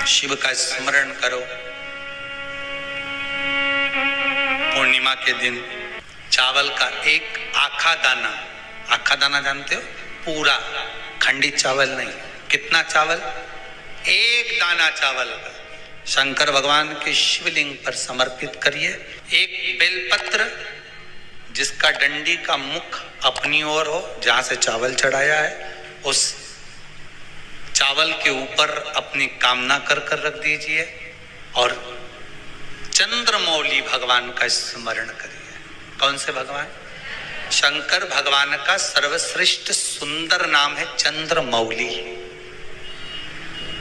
शिव का स्मरण करो। पूर्णिमा के दिन चावल का एक आखा दाना जानते हो, पूरा खंडित चावल नहीं, कितना चावल, एक दाना चावल का शंकर भगवान के शिवलिंग पर समर्पित करिए। एक बेलपत्र जिसका डंडी का मुख अपनी ओर हो, जहां से चावल चढ़ाया है, उस चावल के ऊपर अपनी कामना कर कर रख दीजिए और चंद्रमौली भगवान का स्मरण करिए। कौन से भगवान? शंकर भगवान का सर्वश्रेष्ठ सुंदर नाम है चंद्रमौली।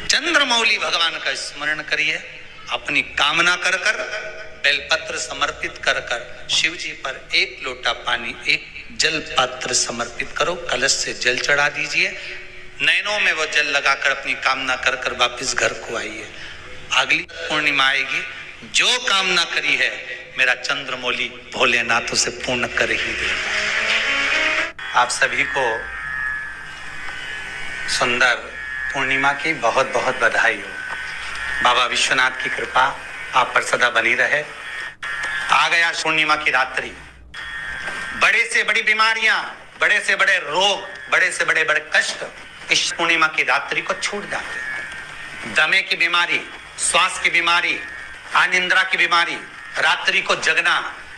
चंद्रमौली भगवान का स्मरण करिए। अपनी कामना कर कर बेलपत्र समर्पित कर कर शिव जी पर एक लोटा पानी, एक जल पात्र समर्पित करो, कलश से जल चढ़ा दीजिए, नैनों में वो जल लगाकर अपनी कामना कर कर वापिस घर को आइए। अगली पूर्णिमा आएगी, जो कामना करी है मेरा चंद्रमौली भोलेनाथ उसे पूर्ण कर ही देगा। आप सभी को सुंदर पूर्णिमा की बहुत बहुत बधाई हो। बाबा विश्वनाथ की कृपा आप पर सदा बनी रहे। आ गया पूर्णिमा की रात्रि। बड़े से बड़ी बीमारियां, बड़े से बड़े रोग, बड़े से बड़े बड़े कष्ट इस पूर्णिमा की रात्रि को छूट जाते हैं। दमे की बीमारी, श्वास की बीमारी, अनिद्रा की बीमारी, रात्रि को जगना,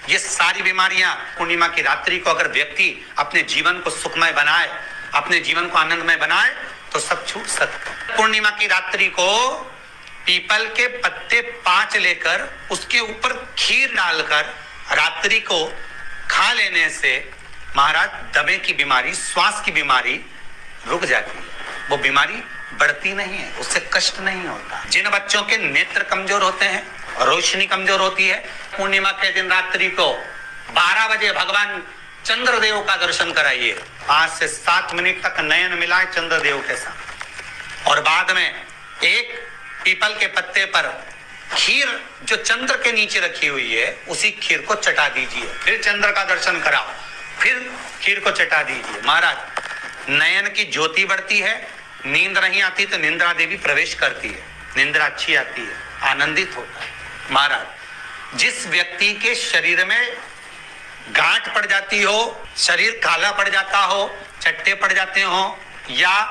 ये सारी बीमारियां पूर्णिमा की रात्रि को अगर व्यक्ति अपने जीवन को सुखमय बनाए, अपने जीवन को आनंदमय बनाए तो सब छूट सकता। पूर्णिमा की रात्रि को पीपल के पत्ते 5 लेकर उसके ऊपर खीर डालकर रात्रि को खा लेने से महाराज दमे की बीमारी, श्वास की बीमारी रुक जाती है। वो बीमारी बढ़ती नहीं है, उससे कष्ट नहीं होता। जिन बच्चों के नेत्र कमजोर होते हैं, रोशनी कमजोर होती है, पूर्णिमा के दिन रात्रि को 12 बजे भगवान चंद्रदेव का दर्शन कराइए। 5 से 7 मिनट तक नयन मिलाए चंद्रदेव के साथ और बाद में एक पीपल के पत्ते पर खीर जो चंद्र के नीचे रखी हुई है उसी खीर को चटा दीजिए। फिर चंद्र का दर्शन कराओ, फिर खीर को चटा दीजिए। महाराज नयन की ज्योति बढ़ती है, नींद नहीं आती तो निंद्रा देवी प्रवेश करती है, निंद्रा अच्छी आती है, आनंदित होता है। महाराज जिस व्यक्ति के शरीर में गांठ पड़ जाती हो, शरीर काला पड़ जाता हो, चट्टे पड़ जाते हो या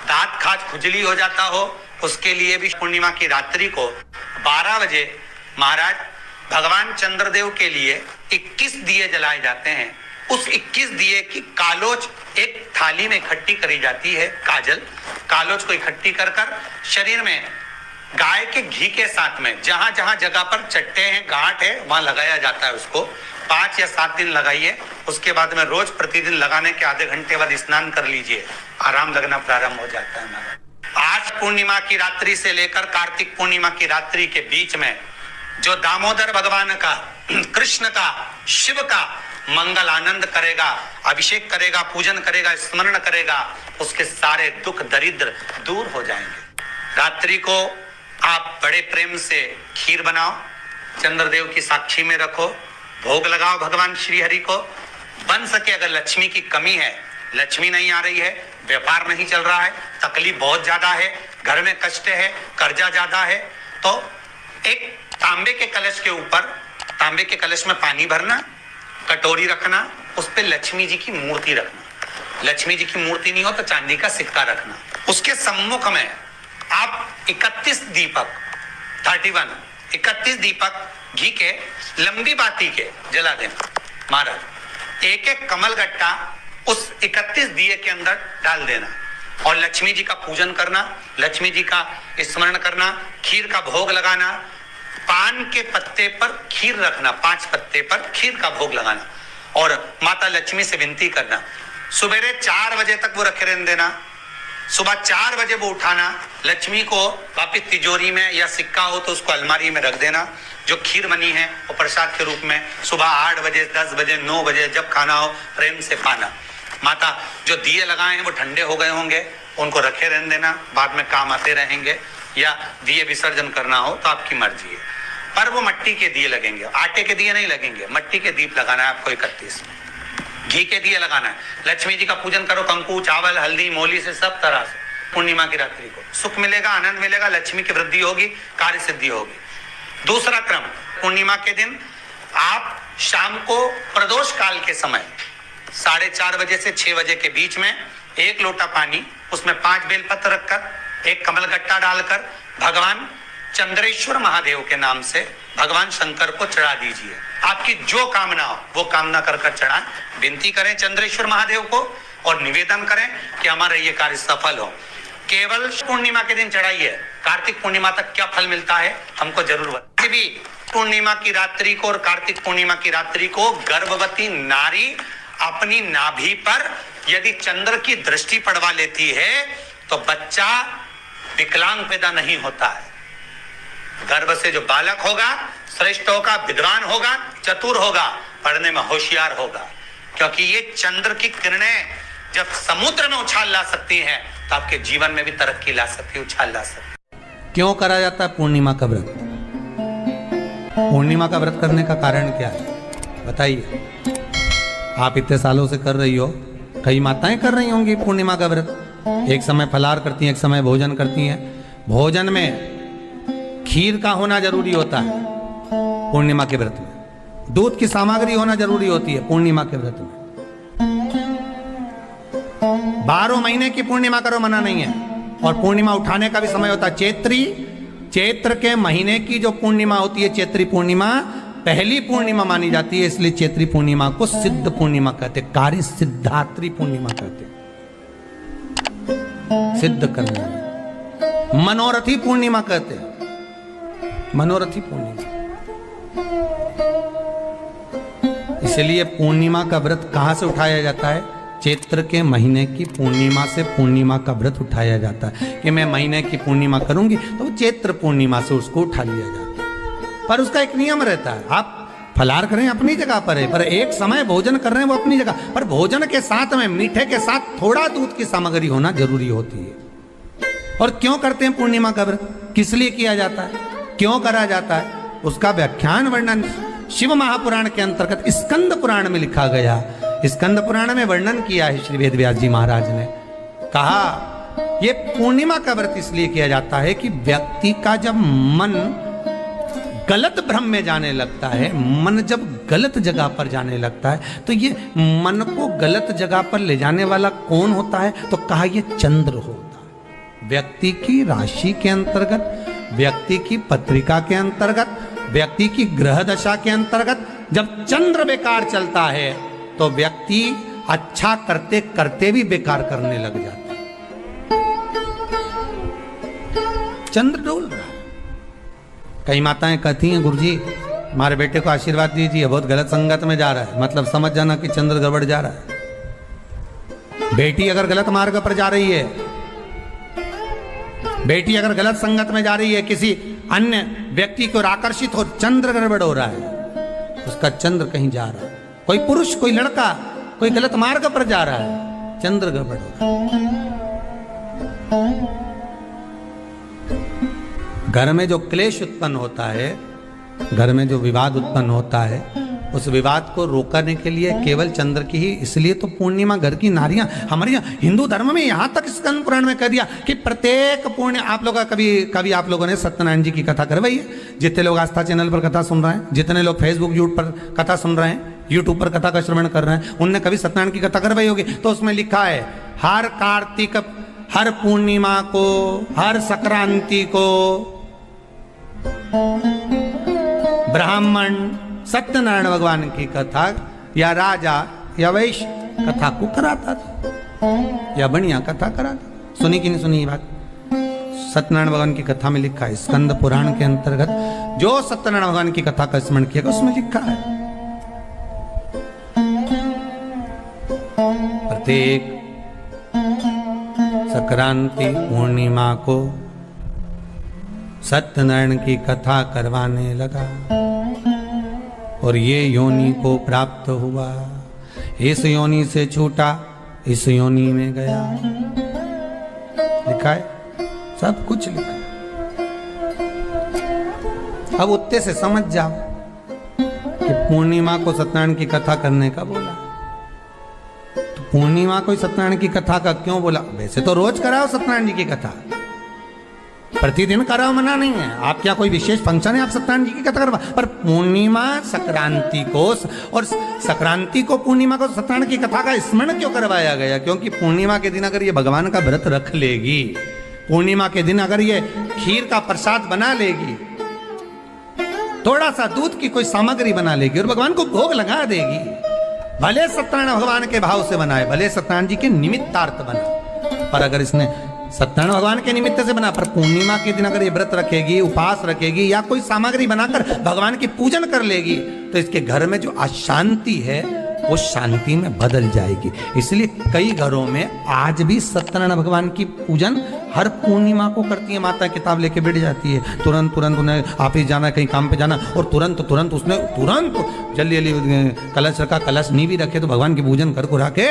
दांत खाज खुजली हो जाता हो, उसके लिए भी पूर्णिमा की रात्रि को 12 बजे महाराज भगवान चंद्रदेव के लिए 21 दिए जलाए जाते हैं। उस 21 दिए की कालोज एक थाली में इकट्ठी करी जाती है। कालोज को इकट्ठी कर कर शरीर में गाय के घी के साथ में जहां जहां जगह पर चट्टे हैं, गांठ है, वहां लगाया जाता है। उसको 5 या 7 दिन लगाइए। उसके बाद में रोज प्रतिदिन लगाने के आधे घंटे बाद स्नान कर लीजिए, आराम लगना प्रारंभ हो जाता है। आज पूर्णिमा की रात्रि से लेकर कार्तिक पूर्णिमा की रात्रि के बीच में जो दामोदर भगवान का, कृष्ण का, शिव का मंगल आनंद करेगा, अभिषेक करेगा, पूजन करेगा, स्मरण करेगा, उसके सारे दुख दरिद्र दूर हो जाएंगे। रात्रि को आप बड़े प्रेम से खीर बनाओ, चंद्रदेव की साक्षी में रखो, भोग लगाओ भगवान श्री हरि को। बन सके अगर लक्ष्मी की कमी है, लक्ष्मी नहीं आ रही है, व्यापार नहीं चल रहा है, तकलीफ बहुत ज्यादा है, घर में कष्ट है, कर्जा ज्यादा है, तो एक तांबे के कलश के ऊपर, तांबे के कलश में पानी भरना, कटोरी रखना, उस पे लक्ष्मी जी की मूर्ति रखना। लक्ष्मी जी की मूर्ति नहीं हो तो चांदी का सिक्का रखना। उसके सम्मुख में आप 31 दीपक घी के लंबी बाती के जला देना। महाराज एक एक कमल गट्टा उस 31 दिए के अंदर डाल देना और लक्ष्मी जी का पूजन करना, लक्ष्मी जी का स्मरण करना, खीर का भोग लगाना, पान के पत्ते पर खीर रखना, 5 पत्ते पर खीर का भोग लगाना और माता लक्ष्मी से विनती करना। सुबेरे 4 बजे तक वो रखे रहने देना, सुबह 4 बजे वो उठाना, लक्ष्मी को वापिस तिजोरी में या सिक्का हो तो उसको अलमारी में रख देना। जो खीर बनी है वो प्रसाद के रूप में सुबह 8 बजे, 10 बजे, 9 बजे जब खाना हो प्रेम से पाना। माता जो दिए लगाए हैं वो ठंडे हो गए होंगे, उनको रखे रहने देना, बाद में काम आते रहेंगे, या दिए विसर्जन करना हो तो आपकी मर्जी है। पर वो मिट्टी के दिए लगेंगे, आटे के दिए नहीं लगेंगे, मिट्टी के दीप लगाना है आपको। 31 घी के दिए लगाना है। लक्ष्मी जी का पूजन करो, कंकु, चावल, हल्दी, मोली से सब तरह से। पूर्णिमा की रात्रि को सुख मिलेगा, आनंद मिलेगा, लक्ष्मी की वृद्धि होगी, कार्य सिद्धि होगी। दूसरा क्रम, पूर्णिमा के दिन आप शाम को प्रदोष काल के समय 4:30 बजे से 6 बजे के बीच में 1 लोटा पानी, उसमें 5 बेलपत्र रखकर, 1 कमलगट्टा डालकर भगवान चंद्रेश्वर महादेव के नाम से भगवान शंकर को चढ़ा दीजिए। आपकी जो कामना हो वो कामना कर चढ़ाएं, विनती करें चंद्रेश्वर महादेव को और निवेदन करें कि हमारा ये कार्य सफल हो। केवल पूर्णिमा के दिन चढ़ाइए, कार्तिक पूर्णिमा तक क्या फल मिलता है हमको जरूर बताइए। भी पूर्णिमा की रात्रि को और कार्तिक पूर्णिमा की रात्रि को गर्भवती नारी अपनी नाभि पर यदि चंद्र की दृष्टि पड़वा लेती है तो बच्चा विकलांग पैदा नहीं होता है। गर्भ से जो बालक होगा श्रेष्ठ होगा, विद्वान होगा, चतुर होगा, पढ़ने में होशियार होगा, क्योंकि ये चंद्र की किरणें जब समुद्र में उछाल ला सकती हैं तो आपके जीवन में भी तरक्की ला सकती है, उछाल ला सकती है। क्यों करा जाता है पूर्णिमा का व्रत? पूर्णिमा का व्रत करने का कारण क्या है बताइए? आप इतने सालों से कर रही हो, कई माताएं कर रही होंगी पूर्णिमा का व्रत। एक समय फलाहार करती हैं, एक समय भोजन करती हैं। भोजन में खीर का होना जरूरी होता है पूर्णिमा के व्रत में, दूध की सामग्री होना जरूरी होती है पूर्णिमा के व्रत में। 12 महीने की पूर्णिमा करो, मना नहीं है। और पूर्णिमा उठाने का भी समय होता है। चैत्र के महीने की जो पूर्णिमा होती है, चैत्री पूर्णिमा पहली पूर्णिमा मानी जाती है, इसलिए चैत्री पूर्णिमा को सिद्ध पूर्णिमा कहते, कार्य सिद्धात्री पूर्णिमा कहते, सिद्ध करने। मनोरथी पूर्णिमा कहते, मनोरथी पूर्णिमा। इसलिए पूर्णिमा का व्रत कहां से उठाया जाता है? चैत्र के महीने की पूर्णिमा से पूर्णिमा का व्रत उठाया जाता है कि मैं महीने की पूर्णिमा करूंगी तो वो चैत्र पूर्णिमा से उसको उठा लिया जाता है। पर उसका एक नियम रहता है, आप फलाहार करें अपनी जगह पर है, पर एक समय भोजन कर रहे हैं वो अपनी जगह पर, भोजन के साथ में मीठे के साथ थोड़ा दूध की सामग्री होना जरूरी होती है। और क्यों करते हैं पूर्णिमा का व्रत? किस लिए किया जाता है, क्यों करा जाता है? उसका व्याख्यान वर्णन शिव महापुराण के अंतर्गत स्कंद पुराण में लिखा गया। स्कंद पुराण में वर्णन किया है श्री वेदव्यास जी महाराज ने। कहा ये पूर्णिमा का व्रत इसलिए किया जाता है कि व्यक्ति का जब मन गलत भ्रम में जाने लगता है, मन जब गलत जगह पर जाने लगता है, तो ये मन को गलत जगह पर ले जाने वाला कौन होता है? तो कहा ये चंद्र होता है। व्यक्ति की राशि के अंतर्गत, व्यक्ति की पत्रिका के अंतर्गत, व्यक्ति की ग्रह दशा के अंतर्गत जब चंद्र बेकार चलता है तो व्यक्ति अच्छा करते करते भी बेकार करने लग जाता है। चंद्र डोल रहा है। कई माताएं कहती हैं गुरुजी हमारे बेटे को आशीर्वाद दीजिए, बहुत गलत संगत में जा रहा है, मतलब समझ जाना कि चंद्र गड़बड़ जा रहा है। बेटी अगर गलत मार्ग पर जा रही है, बेटी अगर गलत संगत में जा रही है, किसी अन्य व्यक्ति की ओर आकर्षित हो, चंद्र गड़बड़ हो रहा है, उसका चंद्र कहीं जा रहा है। कोई पुरुष, कोई लड़का, कोई गलत मार्ग पर जा रहा है, चंद्र गड़बड़ हो रहा है। घर में जो क्लेश उत्पन्न होता है, घर में जो विवाद उत्पन्न होता है, उस विवाद को रोकने के लिए केवल चंद्र की ही, इसलिए तो पूर्णिमा घर की नारियां हमारे यहाँ हिंदू धर्म में यहाँ तक स्कंद पुराण में कह दिया कि प्रत्येक पूर्ण, आप लोग कभी आप लोगों ने सत्यनारायण जी की कथा करवाई है? जितने लोग आस्था चैनल पर कथा सुन रहे हैं, जितने लोग फेसबुक यूट्यूब पर कथा सुन रहे हैं, यूट्यूब पर कथा का श्रवण कर रहे हैं, उनने कभी सत्यनारायण की कथा करवाई होगी। तो उसमें लिखा है हर कार्तिक, हर पूर्णिमा को, हर संक्रांति को ब्राह्मण सत्यनारायण भगवान की कथा या राजा या वैश्य कथा को कराता था या बढ़िया कथा कराता। सुनी कि नहीं सुनी ये बात? सत्यनारायण भगवान की कथा में लिखा है, स्कंद पुराण के अंतर्गत जो सत्यनारायण भगवान की कथा का स्मरण किया उसमें लिखा है प्रत्येक संक्रांति पूर्णिमा को सत्यनारायण की कथा करवाने लगा और ये योनि को प्राप्त हुआ, इस योनि से छूटा, इस योनि में गया। लिखा है, सब कुछ लिखा है। अब उत्ते से समझ जाओ कि पूर्णिमा को सत्यनारायण की कथा करने का बोला, तो पूर्णिमा कोई सत्यनारायण की कथा का क्यों बोला? वैसे तो रोज कराओ सत्यनारायण जी की कथा, प्रतिदिन कराओ, मना नहीं है। आप क्या कोई विशेष फंक्शन है आप सत्यनारायण जी की कथा करवा, पर पूर्णिमा संक्रांति को और संक्रांति को पूर्णिमा को सत्यनारायण की कथा का स्मरण क्यों करवाया गया? क्योंकि पूर्णिमा के दिन अगर ये भगवान का व्रत रख लेगी, पूर्णिमा के दिन अगर ये खीर का प्रसाद बना लेगी, थोड़ा सा दूध की कोई सामग्री बना लेगी और भगवान को भोग लगा देगी, भले सत्यनारायण भगवान के भाव से बनाए, भले सत्यनारायण जी के निमित्तार्थ बना, पर अगर इसने सत्यनारायण भगवान के निमित्त से बना, पर पूर्णिमा के दिन अगर ये व्रत रखेगी, उपवास रखेगी या कोई सामग्री बनाकर भगवान की पूजन कर लेगी, तो इसके घर में जो अशांति है वो शांति में बदल जाएगी। इसलिए कई घरों में आज भी सत्यनारायण भगवान की पूजन हर पूर्णिमा को करती है। माता किताब लेके बैठ जाती है, तुरंत उन्हें ऑफिस जाना, कहीं काम पे जाना, और तुरंत उसने जल्दी जल्दी कलश रखा, कलश नहीं भी रखे तो भगवान की पूजन कर को रखे,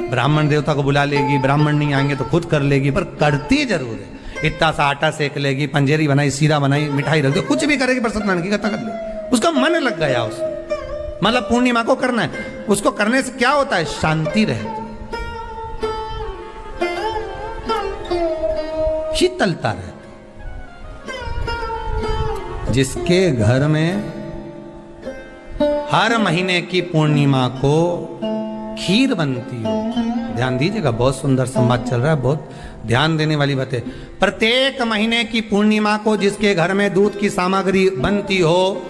ब्राह्मण देवता को बुला लेगी, ब्राह्मण नहीं आएंगे तो खुद कर लेगी, पर करती जरूर है। इतना सा आटा सेक लेगी, पंजेरी बनाई, सीरा बनाई, मिठाई रख दो, कुछ भी करेगी, पर सत्यनारायण की कथा कर ले, उसका मन लग गया उसमें। मतलब पूर्णिमा को करना है, उसको करने से क्या होता है? शांति रहती, शीतलता रहती। जिसके घर में हर महीने की पूर्णिमा को खीर बनती हो, ध्यान दीजिएगा, बहुत सुंदर संवाद चल रहा है, बहुत ध्यान देने वाली बात है। प्रत्येक महीने की पूर्णिमा को जिसके घर में दूध की सामग्री बनती हो,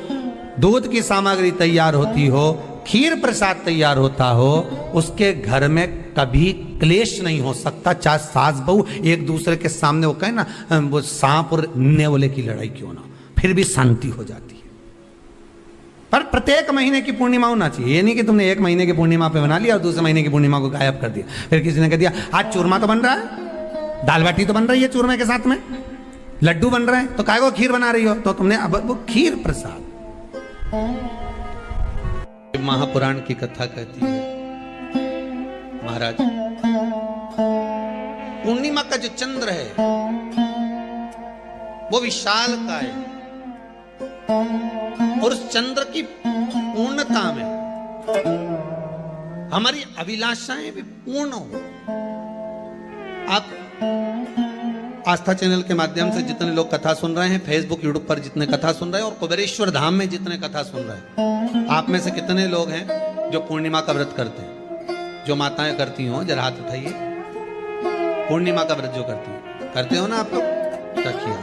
दूध की सामग्री तैयार होती हो, खीर प्रसाद तैयार होता हो, उसके घर में कभी क्लेश नहीं हो सकता। चाहे सास बहू एक दूसरे के सामने वो कहे ना, वो सांप और नेवले की लड़ाई क्यों ना, फिर भी शांति हो जाती है। पर प्रत्येक महीने की पूर्णिमा होना चाहिए। ये नहीं कि तुमने एक महीने की पूर्णिमा पे बना लिया और दूसरे महीने की पूर्णिमा को गायब कर दिया। फिर किसी ने कह दिया आज चूरमा तो बन रहा है, दाल बाटी तो बन रही है चूरमे के साथ में, लड्डू बन रहे हैं, तो काय को खीर बना रही हो? तो तुमने अब वो खीर प्रसाद। महापुराण की कथा कहती है, महाराज पूर्णिमा का जो चंद्र है वो विशाल का है, और उस चंद्र की पूर्णता में हमारी अभिलाषाएं भी पूर्ण हो। आप आस्था चैनल के माध्यम से जितने लोग कथा सुन रहे हैं, फेसबुक यूट्यूब पर जितने कथा सुन रहे हैं, और कुबेरेश्वर धाम में जितने कथा सुन रहे हैं, आप में से कितने लोग हैं जो पूर्णिमा का व्रत करते हैं? जो माताएं करती हो जरा हाथ उठाइए। पूर्णिमा का व्रत जो करते हो ना आप लोग, रखिए।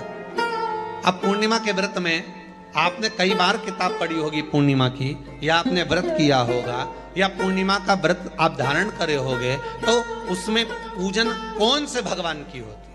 अब पूर्णिमा के व्रत में आपने कई बार किताब पढ़ी होगी पूर्णिमा की, या आपने व्रत किया होगा, या पूर्णिमा का व्रत आप धारण करे होगे, तो उसमें पूजन कौन से भगवान की होती?